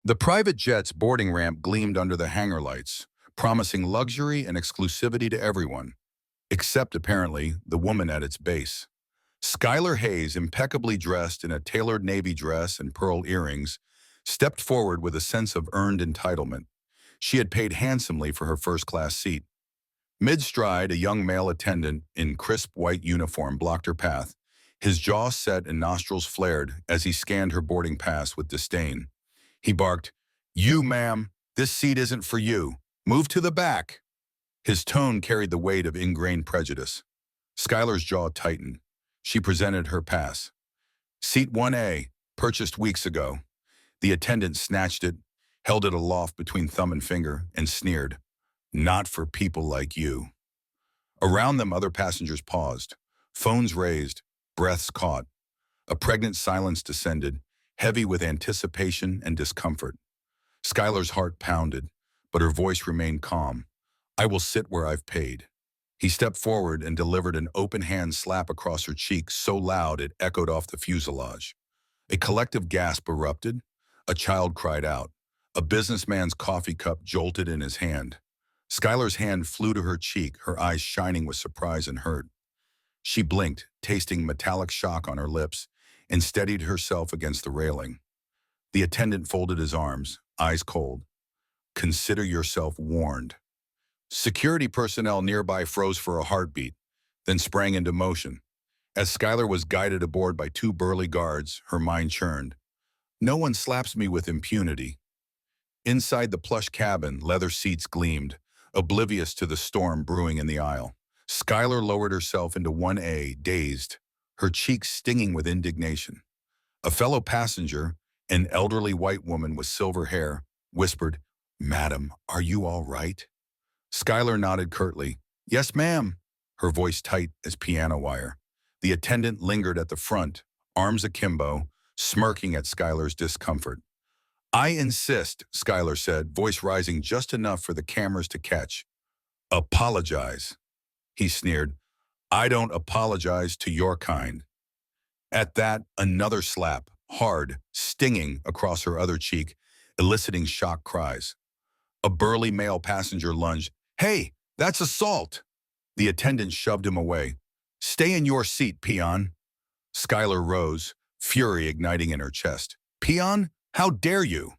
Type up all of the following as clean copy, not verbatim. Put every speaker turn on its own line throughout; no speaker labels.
The private jet's boarding ramp gleamed under the hangar lights, promising luxury and exclusivity to everyone, except apparently the woman at its base. Skylar Hayes, impeccably dressed in a tailored navy dress and pearl earrings, stepped forward with a sense of earned entitlement. She had paid handsomely for her first-class seat. Mid-stride, a young male attendant in crisp white uniform blocked her path, his jaw set and nostrils flared as he scanned her boarding pass with disdain. He barked, "You, ma'am, this seat isn't for you. Move to the back." His tone carried the weight of ingrained prejudice. Skylar's jaw tightened. She presented her pass. "Seat 1A, purchased weeks ago." The attendant snatched it, held it aloft between thumb and finger, and sneered, "Not for people like you." Around them, other passengers paused, phones raised, breaths caught. A pregnant silence descended, heavy with anticipation and discomfort. Skylar's heart pounded, but her voice remained calm. "I will sit where I've paid." He stepped forward and delivered an open-hand slap across her cheek so loud it echoed off the fuselage. A collective gasp erupted. A child cried out. A businessman's coffee cup jolted in his hand. Skylar's hand flew to her cheek, her eyes shining with surprise and hurt. She blinked, tasting metallic shock on her lips, and steadied herself against the railing. The attendant folded his arms, eyes cold. "Consider yourself warned." Security personnel nearby froze for a heartbeat, then sprang into motion. As Skylar was guided aboard by two burly guards, her mind churned. No one slaps me with impunity. Inside the plush cabin, leather seats gleamed, oblivious to the storm brewing in the aisle. Skylar lowered herself into 1A, dazed, her cheeks stinging with indignation. A fellow passenger, an elderly white woman with silver hair, whispered, "Madam, are you all right?" Skylar nodded curtly. "Yes, ma'am," her voice tight as piano wire. The attendant lingered at the front, arms akimbo, smirking at Skylar's discomfort. "I insist," Skylar said, voice rising just enough for the cameras to catch. "Apologize." He sneered. "I don't apologize to your kind." At that, another slap, hard, stinging across her other cheek, eliciting shocked cries. A burly male passenger lunged. "Hey, that's assault!" The attendant shoved him away. "Stay in your seat, peon." Skylar rose, fury igniting in her chest. "Peon? How dare you?"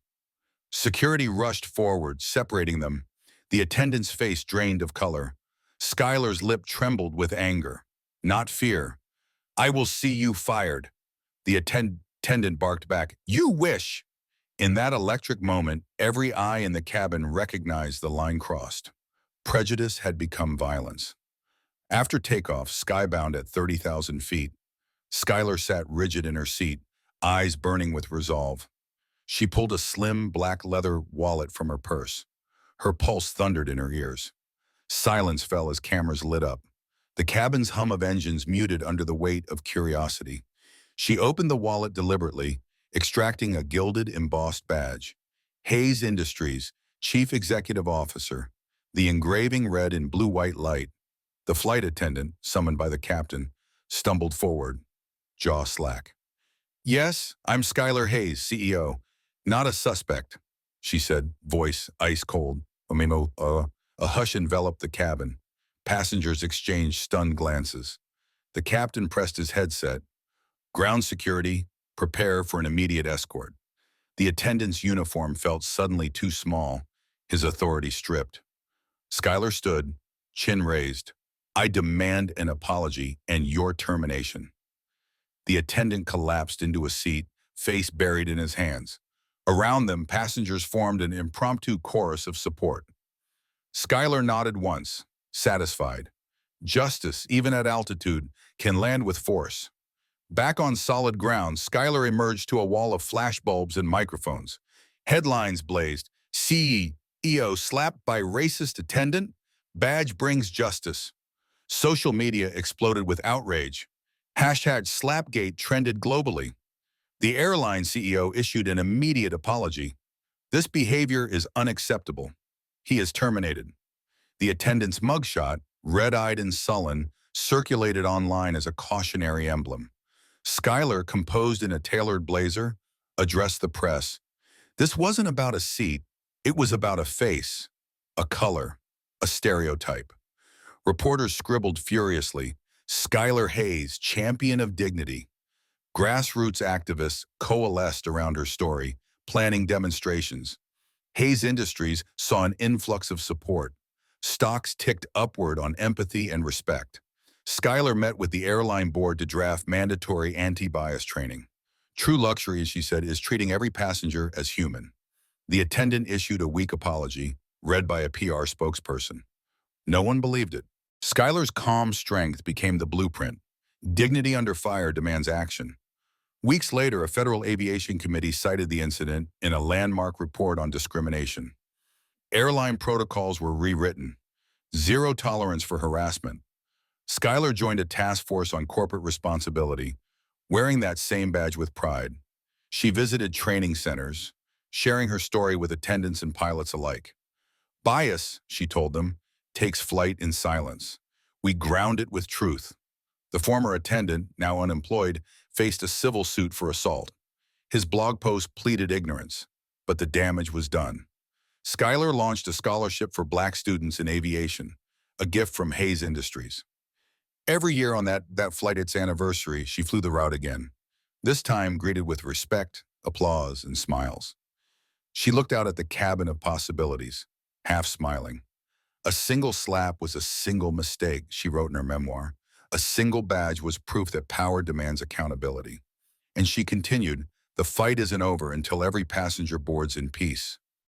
Security rushed forward, separating them. The attendant's face drained of color. Skylar's lip trembled with anger, not fear. "I will see you fired." The attendant barked back, "You wish." In that electric moment, every eye in the cabin recognized the line crossed. Prejudice had become violence. After takeoff, skybound at 30,000 feet, Skylar sat rigid in her seat, eyes burning with resolve. She pulled a slim, black leather wallet from her purse. Her pulse thundered in her ears. Silence fell as cameras lit up. The cabin's hum of engines muted under the weight of curiosity. She opened the wallet deliberately, extracting a gilded, embossed badge. Hayes Industries, Chief Executive Officer. The engraving read in blue-white light. The flight attendant, summoned by the captain, stumbled forward, jaw slack. "Yes, I'm Skylar Hayes, CEO. Not a suspect," she said, voice ice cold. A hush enveloped the cabin. Passengers exchanged stunned glances. The captain pressed his headset. "Ground security, prepare for an immediate escort." The attendant's uniform felt suddenly too small, his authority stripped. Skylar stood, chin raised. "I demand an apology and your termination." The attendant collapsed into a seat, face buried in his hands. Around them, passengers formed an impromptu chorus of support. Skylar nodded once, satisfied. Justice, even at altitude, can land with force. Back on solid ground, Skylar emerged to a wall of flashbulbs and microphones. Headlines blazed. CEO slapped by racist attendant. Badge brings justice. Social media exploded with outrage. #Slapgate trended globally. The airline CEO issued an immediate apology. "This behavior is unacceptable. He is terminated." The attendant's mugshot, red-eyed and sullen, circulated online as a cautionary emblem. Skylar, composed in a tailored blazer, addressed the press. This wasn't about a seat, it was about a face, a color, a stereotype. Reporters scribbled furiously, Skylar Hayes, champion of dignity. Grassroots activists coalesced around her story, planning demonstrations. Hayes Industries saw an influx of support. Stocks ticked upward on empathy and respect. Skylar met with the airline board to draft mandatory anti-bias training. True luxury, she said, is treating every passenger as human. The attendant issued a weak apology, read by a PR spokesperson. No one believed it. Skylar's calm strength became the blueprint. Dignity under fire demands action. Weeks later, a federal aviation committee cited the incident in a landmark report on discrimination. Airline protocols were rewritten. Zero tolerance for harassment. Skylar joined a task force on corporate responsibility, wearing that same badge with pride. She visited training centers, sharing her story with attendants and pilots alike. Bias, she told them, takes flight in silence. We ground it with truth. The former attendant, now unemployed, faced a civil suit for assault. His blog post pleaded ignorance, but the damage was done. Skylar launched a scholarship for Black students in aviation, a gift from Hayes Industries. Every year on that flight's anniversary, she flew the route again, this time greeted with respect, applause, and smiles. She looked out at the cabin of possibilities, half smiling. A single slap was a single mistake, she wrote in her memoir. A single badge was proof that power demands accountability. And she continued, the fight isn't over until every passenger boards in peace.